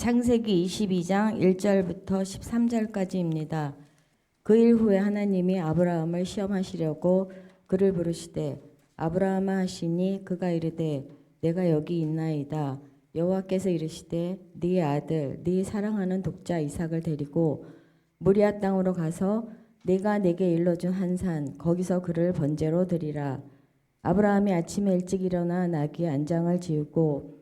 창세기 22장 1절부터 13절까지입니다. 그 일 후에 하나님이 아브라함을 시험하시려고 그를 부르시되 아브라함아 하시니 그가 이르되 내가 여기 있나이다. 여호와께서 이르시되 네 아들 네 사랑하는 독자 이삭을 데리고 모리아 땅으로 가서 내가 내게 일러준 한 산 거기서 그를 번제로 드리라. 아브라함이 아침에 일찍 일어나 나귀 안장을 지우고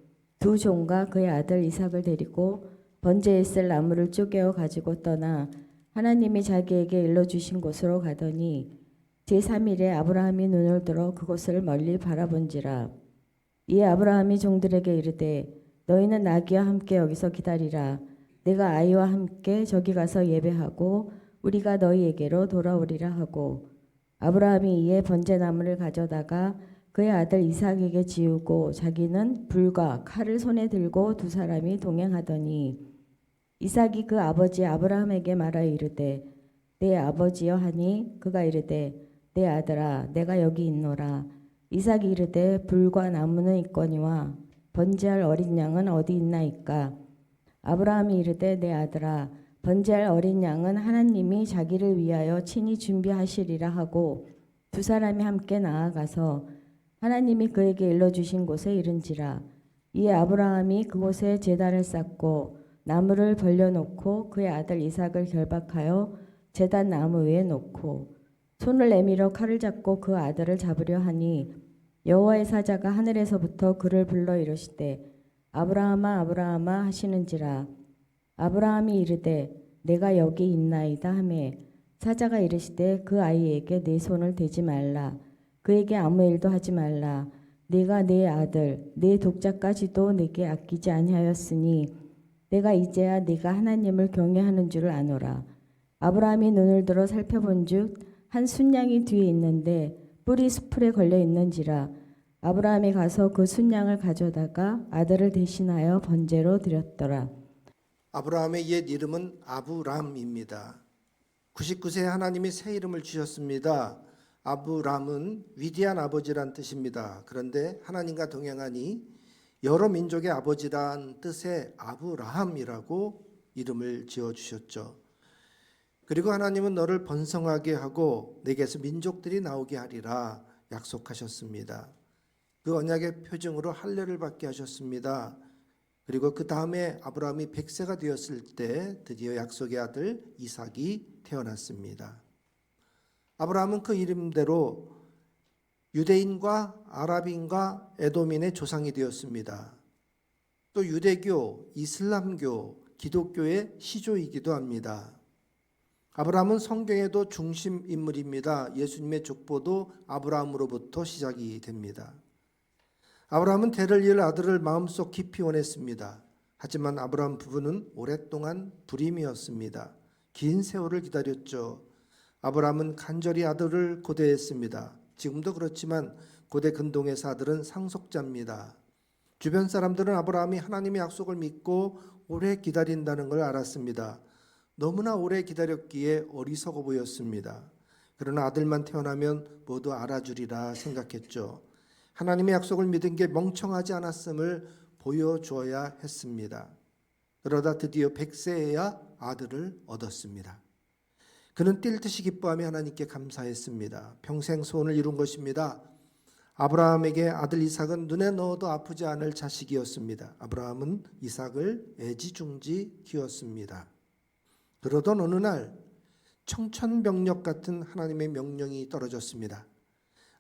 두 종과 그의 아들 이삭을 데리고 번제에 쓸 나무를 쪼개어 가지고 떠나 하나님이 자기에게 일러주신 곳으로 가더니 제3일에 아브라함이 눈을 들어 그곳을 멀리 바라본지라. 이에 아브라함이 종들에게 이르되 너희는 나귀와 함께 여기서 기다리라. 내가 아이와 함께 저기 가서 예배하고 우리가 너희에게로 돌아오리라 하고 아브라함이 이에 번제나무를 가져다가 그의 아들 이삭에게 지우고 자기는 불과 칼을 손에 들고 두 사람이 동행하더니 이삭이 그 아버지 아브라함에게 말하여 이르되 내 아버지여 하니 그가 이르되 내 아들아 내가 여기 있노라. 이삭이 이르되 불과 나무는 있거니와 번제할 어린 양은 어디 있나이까. 아브라함이 이르되 내 아들아 번제할 어린 양은 하나님이 자기를 위하여 친히 준비하시리라 하고 두 사람이 함께 나아가서 하나님이 그에게 일러주신 곳에 이른지라. 이에 아브라함이 그곳에 제단을 쌓고 나무를 벌려놓고 그의 아들 이삭을 결박하여 제단 나무 위에 놓고 손을 내밀어 칼을 잡고 그 아들을 잡으려 하니 여호와의 사자가 하늘에서부터 그를 불러 이르시되 아브라함아 아브라함아 하시는지라. 아브라함이 이르되 내가 여기 있나이다 하매 사자가 이르시되 그 아이에게 내 손을 대지 말라. 그에게 아무 일도 하지 말라. 네가 내 아들 내 독자까지도 내게 아끼지 아니하였으니 내가 이제야 네가 하나님을 경외하는 줄을 아노라. 아브라함이 눈을 들어 살펴본즉 한 순양이 뒤에 있는데 뿔이 수풀에 걸려 있는지라. 아브라함이 가서 그 순양을 가져다가 아들을 대신하여 번제로 드렸더라. 아브라함의 옛 이름은 아브람입니다. 99세에 하나님이 새 이름을 주셨습니다. 아브람은 위대한 아버지란 뜻입니다. 그런데 하나님과 동행하니 여러 민족의 아버지란 뜻의 아브라함이라고 이름을 지어주셨죠. 그리고 하나님은 너를 번성하게 하고 내게서 민족들이 나오게 하리라 약속하셨습니다. 그 언약의 표징으로 할례를 받게 하셨습니다. 그리고 그 다음에 아브라함이 100세가 되었을 때 드디어 약속의 아들 이삭이 태어났습니다. 아브라함은 그 이름대로 유대인과 아랍인과 에돔인의 조상이 되었습니다. 또 유대교, 이슬람교, 기독교의 시조이기도 합니다. 아브라함은 성경에도 중심 인물입니다. 예수님의 족보도 아브라함으로부터 시작이 됩니다. 아브라함은 대를 이을 아들을 마음속 깊이 원했습니다. 하지만 아브라함 부부는 오랫동안 불임이었습니다. 긴 세월을 기다렸죠. 아브라함은 간절히 아들을 고대했습니다. 지금도 그렇지만 고대 근동에서 아들은 상속자입니다. 주변 사람들은 아브라함이 하나님의 약속을 믿고 오래 기다린다는 걸 알았습니다. 너무나 오래 기다렸기에 어리석어 보였습니다. 그러나 아들만 태어나면 모두 알아주리라 생각했죠. 하나님의 약속을 믿은 게 멍청하지 않았음을 보여줘야 했습니다. 그러다 드디어 100세에야 아들을 얻었습니다. 그는 뛸 듯이 기뻐하며 하나님께 감사했습니다. 평생 소원을 이룬 것입니다. 아브라함에게 아들 이삭은 눈에 넣어도 아프지 않을 자식이었습니다. 아브라함은 이삭을 애지중지 키웠습니다. 그러던 어느 날 청천벽력 같은 하나님의 명령이 떨어졌습니다.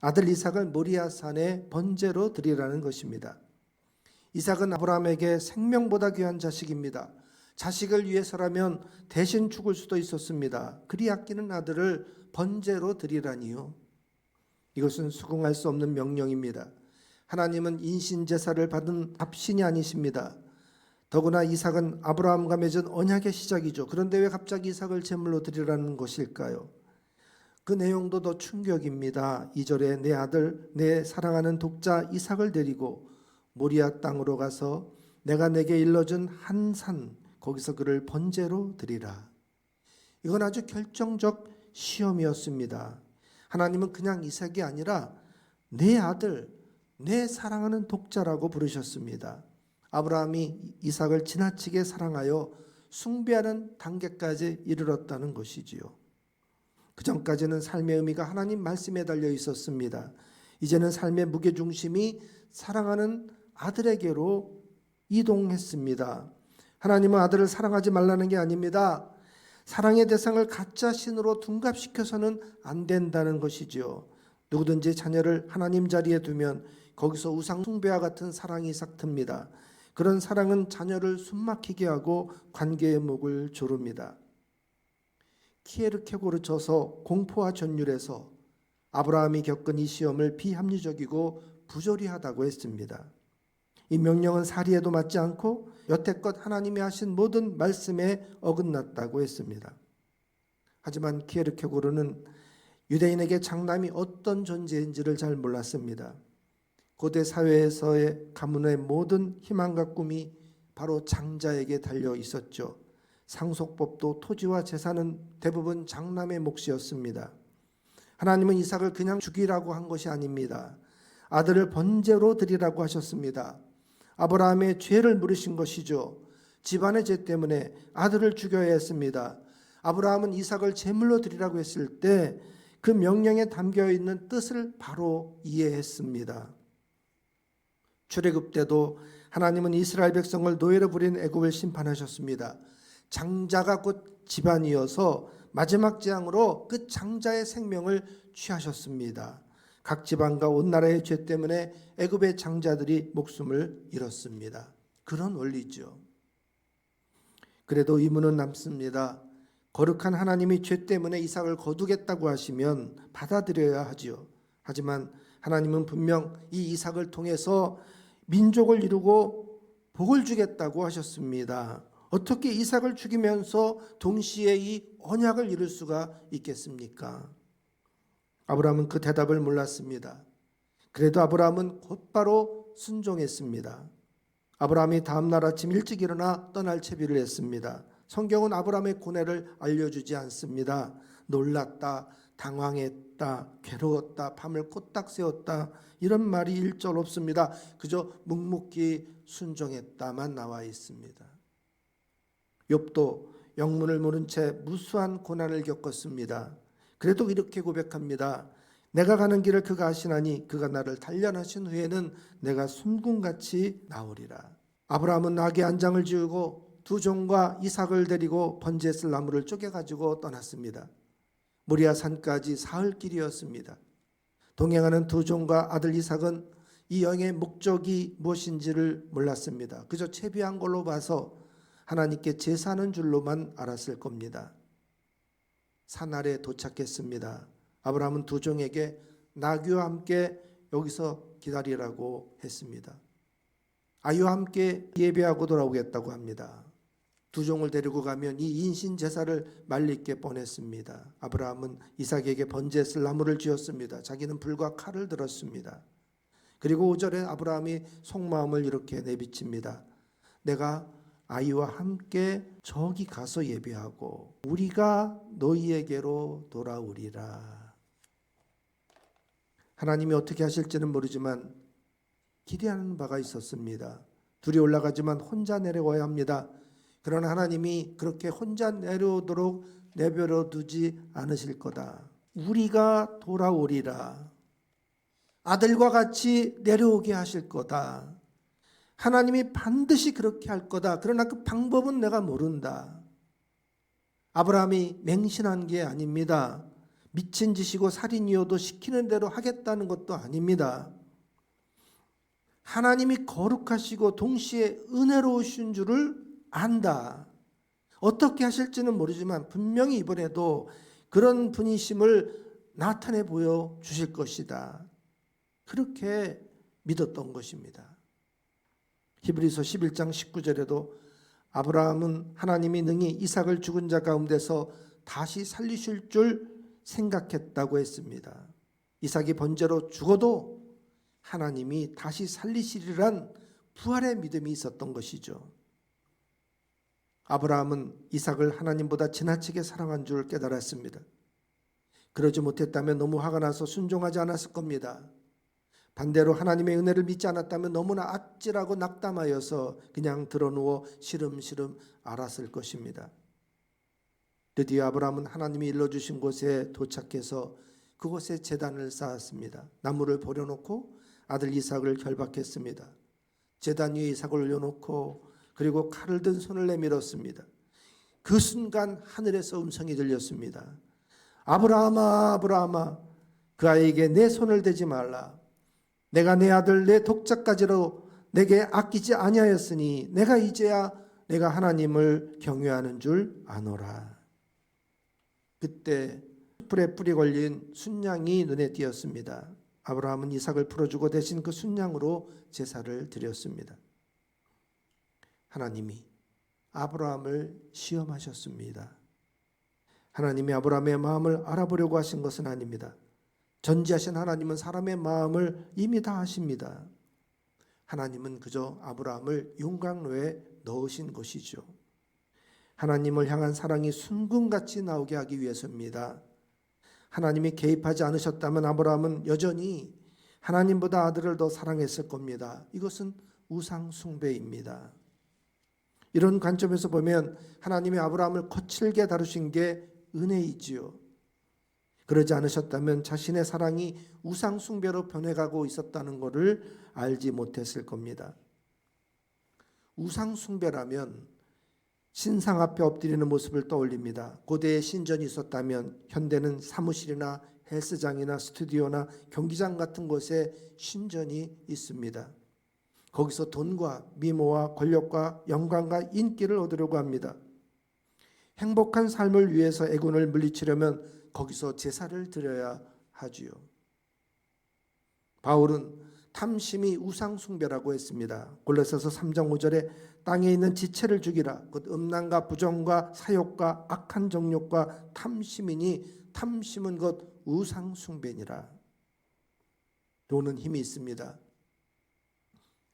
아들 이삭을 모리아산에 번제로 드리라는 것입니다. 이삭은 아브라함에게 생명보다 귀한 자식입니다. 자식을 위해서라면 대신 죽을 수도 있었습니다. 그리 아끼는 아들을 번제로 드리라니요. 이것은 수긍할 수 없는 명령입니다. 하나님은 인신제사를 받은 답신이 아니십니다. 더구나 이삭은 아브라함과 맺은 언약의 시작이죠. 그런데 왜 갑자기 이삭을 제물로 드리라는 것일까요? 그 내용도 더 충격입니다. 2절에 내 아들 내 사랑하는 독자 이삭을 데리고 모리아 땅으로 가서 내가 내게 일러준 한 산 거기서 그를 번제로 드리라. 이건 아주 결정적 시험이었습니다. 하나님은 그냥 이삭이 아니라 내 아들 내 사랑하는 독자라고 부르셨습니다. 아브라함이 이삭을 지나치게 사랑하여 숭배하는 단계까지 이르렀다는 것이지요. 그 전까지는 삶의 의미가 하나님 말씀에 달려 있었습니다. 이제는 삶의 무게중심이 사랑하는 아들에게로 이동했습니다. 하나님은 아들을 사랑하지 말라는 게 아닙니다. 사랑의 대상을 가짜 신으로 둔갑시켜서는 안 된다는 것이지요. 누구든지 자녀를 하나님 자리에 두면 거기서 우상 숭배와 같은 사랑이 싹틉니다. 그런 사랑은 자녀를 숨막히게 하고 관계의 목을 조릅니다. 키에르케고르쳐서 공포와 전율에서 아브라함이 겪은 이 시험을 비합리적이고 부조리하다고 했습니다. 이 명령은 사리에도 맞지 않고 여태껏 하나님이 하신 모든 말씀에 어긋났다고 했습니다. 하지만 키에르케고르는 유대인에게 장남이 어떤 존재인지를 잘 몰랐습니다. 고대 사회에서의 가문의 모든 희망과 꿈이 바로 장자에게 달려 있었죠. 상속법도 토지와 재산은 대부분 장남의 몫이었습니다. 하나님은 이삭을 그냥 죽이라고 한 것이 아닙니다. 아들을 번제로 드리라고 하셨습니다. 아브라함의 죄를 물으신 것이죠. 집안의 죄 때문에 아들을 죽여야 했습니다. 아브라함은 이삭을 제물로 드리라고 했을 때 그 명령에 담겨 있는 뜻을 바로 이해했습니다. 출애굽 때도 하나님은 이스라엘 백성을 노예로 부린 애굽을 심판하셨습니다. 장자가 곧 집안이어서 마지막 재앙으로 그 장자의 생명을 취하셨습니다. 각 지방과 온 나라의 죄 때문에 애굽의 장자들이 목숨을 잃었습니다. 그런 원리죠. 그래도 의문은 남습니다. 거룩한 하나님이 죄 때문에 이삭을 거두겠다고 하시면 받아들여야 하지요. 하지만 하나님은 분명 이 이삭을 통해서 민족을 이루고 복을 주겠다고 하셨습니다. 어떻게 이삭을 죽이면서 동시에 이 언약을 이룰 수가 있겠습니까? 아브라함은 그 대답을 몰랐습니다. 그래도 아브라함은 곧바로 순종했습니다. 아브라함이 다음 날 아침 일찍 일어나 떠날 채비를 했습니다. 성경은 아브라함의 고뇌를 알려주지 않습니다. 놀랐다, 당황했다, 괴로웠다, 밤을 꼬딱 새웠다 이런 말이 일절 없습니다. 그저 묵묵히 순종했다만 나와 있습니다. 욥도 영문을 모른 채 무수한 고난을 겪었습니다. 그래도 이렇게 고백합니다. 내가 가는 길을 그가 아시나니 그가 나를 단련하신 후에는 내가 순금같이 나오리라. 아브라함은 나귀 한 장을 지우고 두 종과 이삭을 데리고 번제에 쓸 나무를 쪼개가지고 떠났습니다. 모리아 산까지 사흘 길이었습니다. 동행하는 두 종과 아들 이삭은 이 여행의 목적이 무엇인지를 몰랐습니다. 그저 채비한 걸로 봐서 하나님께 제사하는 줄로만 알았을 겁니다. 산 아래에 도착했습니다. 아브라함은 두 종에게 나귀와 함께 여기서 기다리라고 했습니다. 아이와 함께 예배하고 돌아오겠다고 합니다. 두 종을 데리고 가면 이 인신 제사를 말리게 뻔했습니다. 아브라함은 이삭에게 번제에 쓸 나무를 쥐었습니다. 자기는 불과 칼을 들었습니다. 그리고 5절에 아브라함이 속마음을 이렇게 내비칩니다. 내가 아이와 함께 저기 가서 예배하고 우리가 너희에게로 돌아오리라. 하나님이 어떻게 하실지는 모르지만 기대하는 바가 있었습니다. 둘이 올라가지만 혼자 내려와야 합니다. 그러나 하나님이 그렇게 혼자 내려오도록 내버려 두지 않으실 거다. 우리가 돌아오리라. 아들과 같이 내려오게 하실 거다. 하나님이 반드시 그렇게 할 거다. 그러나 그 방법은 내가 모른다. 아브라함이 맹신한 게 아닙니다. 미친 짓이고 살인이어도 시키는 대로 하겠다는 것도 아닙니다. 하나님이 거룩하시고 동시에 은혜로우신 줄을 안다. 어떻게 하실지는 모르지만 분명히 이번에도 그런 분이심을 나타내 보여 주실 것이다. 그렇게 믿었던 것입니다. 히브리서 11장 19절에도 아브라함은 하나님이 능히 이삭을 죽은 자 가운데서 다시 살리실 줄 생각했다고 했습니다. 이삭이 번제로 죽어도 하나님이 다시 살리시리란 부활의 믿음이 있었던 것이죠. 아브라함은 이삭을 하나님보다 지나치게 사랑한 줄 깨달았습니다. 그러지 못했다면 너무 화가 나서 순종하지 않았을 겁니다. 반대로 하나님의 은혜를 믿지 않았다면 너무나 아찔하고 낙담하여서 그냥 드러누워 시름시름 앓았을 것입니다. 드디어 아브라함은 하나님이 일러주신 곳에 도착해서 그곳에 제단을 쌓았습니다. 나무를 버려놓고 아들 이삭을 결박했습니다. 제단 위에 이삭을 올려놓고 그리고 칼을 든 손을 내밀었습니다. 그 순간 하늘에서 음성이 들렸습니다. 아브라함아, 아브라함아, 그 아이에게 내 손을 대지 말라. 내가 내 아들 내 독자까지로 내게 아끼지 아니하였으니 내가 이제야 내가 하나님을 경외하는 줄 아노라. 그때 풀에 뿔이 걸린 순양이 눈에 띄었습니다. 아브라함은 이삭을 풀어주고 대신 그 순양으로 제사를 드렸습니다. 하나님이 아브라함을 시험하셨습니다. 하나님이 아브라함의 마음을 알아보려고 하신 것은 아닙니다. 전지하신 하나님은 사람의 마음을 이미 다 아십니다. 하나님은 그저 아브라함을 용광로에 넣으신 것이죠. 하나님을 향한 사랑이 순금같이 나오게 하기 위해서입니다. 하나님이 개입하지 않으셨다면 아브라함은 여전히 하나님보다 아들을 더 사랑했을 겁니다. 이것은 우상 숭배입니다. 이런 관점에서 보면 하나님이 아브라함을 거칠게 다루신 게 은혜이지요. 그러지 않으셨다면 자신의 사랑이 우상 숭배로 변해가고 있었다는 것을 알지 못했을 겁니다. 우상 숭배라면 신상 앞에 엎드리는 모습을 떠올립니다. 고대에 신전이 있었다면 현대는 사무실이나 헬스장이나 스튜디오나 경기장 같은 곳에 신전이 있습니다. 거기서 돈과 미모와 권력과 영광과 인기를 얻으려고 합니다. 행복한 삶을 위해서 애군을 물리치려면 거기서 제사를 드려야 하지요. 바울은 탐심이 우상 숭배라고 했습니다. 골로새서 3장 5절에 땅에 있는 지체를 죽이라. 곧 음란과 부정과 사욕과 악한 정욕과 탐심이니 탐심은 곧 우상 숭배니라. 돈은 힘이 있습니다.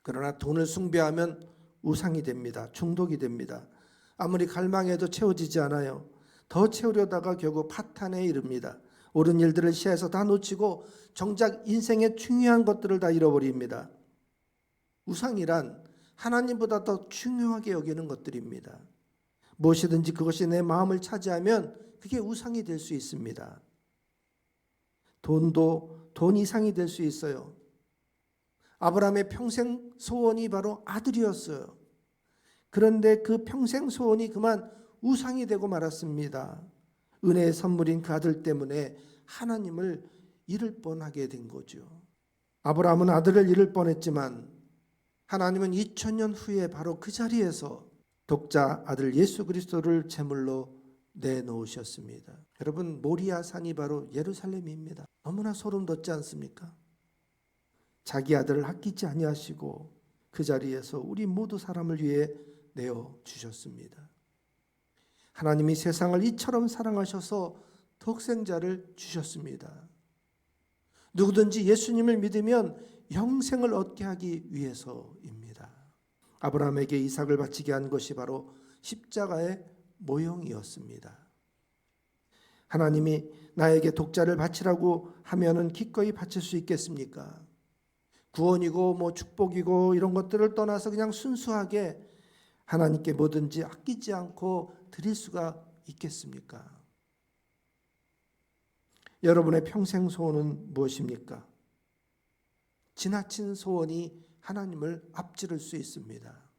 그러나 돈을 숭배하면 우상이 됩니다. 중독이 됩니다. 아무리 갈망해도 채워지지 않아요. 더 채우려다가 결국 파탄에 이릅니다. 옳은 일들을 시야에서 다 놓치고 정작 인생의 중요한 것들을 다 잃어버립니다. 우상이란 하나님보다 더 중요하게 여기는 것들입니다. 무엇이든지 그것이 내 마음을 차지하면 그게 우상이 될 수 있습니다. 돈도 돈 이상이 될 수 있어요. 아브라함의 평생 소원이 바로 아들이었어요. 그런데 그 평생 소원이 그만 우상이 되고 말았습니다. 은혜의 선물인 그 아들 때문에 하나님을 잃을 뻔하게 된 거죠. 아브라함은 아들을 잃을 뻔했지만 하나님은 2000년 후에 바로 그 자리에서 독자 아들 예수 그리스도를 제물로 내놓으셨습니다. 여러분, 모리아 산이 바로 예루살렘입니다. 너무나 소름 돋지 않습니까? 자기 아들을 아끼지 아니하시고 그 자리에서 우리 모두 사람을 위해 내어 주셨습니다. 하나님이 세상을 이처럼 사랑하셔서 독생자를 주셨습니다. 누구든지 예수님을 믿으면 영생을 얻게 하기 위해서입니다. 아브라함에게 이삭을 바치게 한 것이 바로 십자가의 모형이었습니다. 하나님이 나에게 독자를 바치라고 하면은 기꺼이 바칠 수 있겠습니까? 구원이고 축복이고 이런 것들을 떠나서 그냥 순수하게 하나님께 뭐든지 아끼지 않고 드릴 수가 있겠습니까? 여러분의 평생 소원은 무엇입니까? 지나친 소원이 하나님을 앞지를 수 있습니다.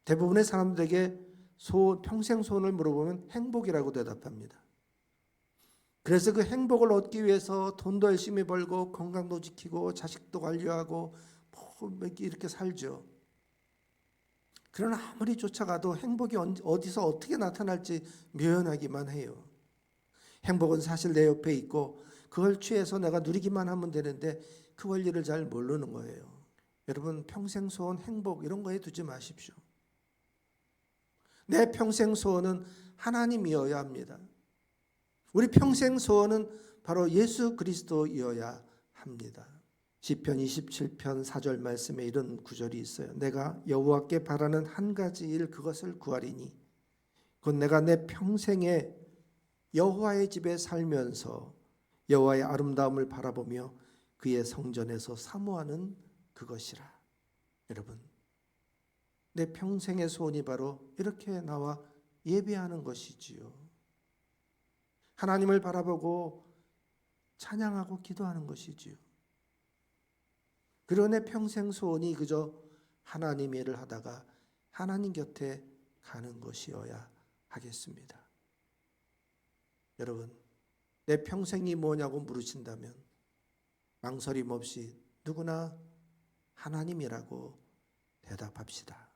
대부분의 사람들에게 평생 소원을 물어보면 행복이라고 대답합니다. 그래서 그 행복을 얻기 위해서 돈도 열심히 벌고 건강도 지키고 자식도 관리하고 이렇게 살죠. 그러나 아무리 쫓아가도 행복이 어디서 어떻게 나타날지 묘연하기만 해요. 행복은 사실 내 옆에 있고 그걸 취해서 내가 누리기만 하면 되는데 그 원리를 잘 모르는 거예요. 여러분, 평생 소원, 행복 이런 거에 두지 마십시오. 내 평생 소원은 하나님이어야 합니다. 우리 평생 소원은 바로 예수 그리스도이어야 합니다. 시편 27편 4절 말씀에 이런 구절이 있어요. 내가 여호와께 바라는 한 가지 일 그것을 구하리니 곧 내가 내 평생에 여호와의 집에 살면서 여호와의 아름다움을 바라보며 그의 성전에서 사모하는 그것이라. 여러분, 내 평생의 소원이 바로 이렇게 나와 예배하는 것이지요. 하나님을 바라보고 찬양하고 기도하는 것이지요. 그리고 내 평생 소원이 그저 하나님 일을 하다가 하나님 곁에 가는 것이어야 하겠습니다. 여러분, 내 평생이 뭐냐고 물으신다면 망설임 없이 누구나 하나님이라고 대답합시다.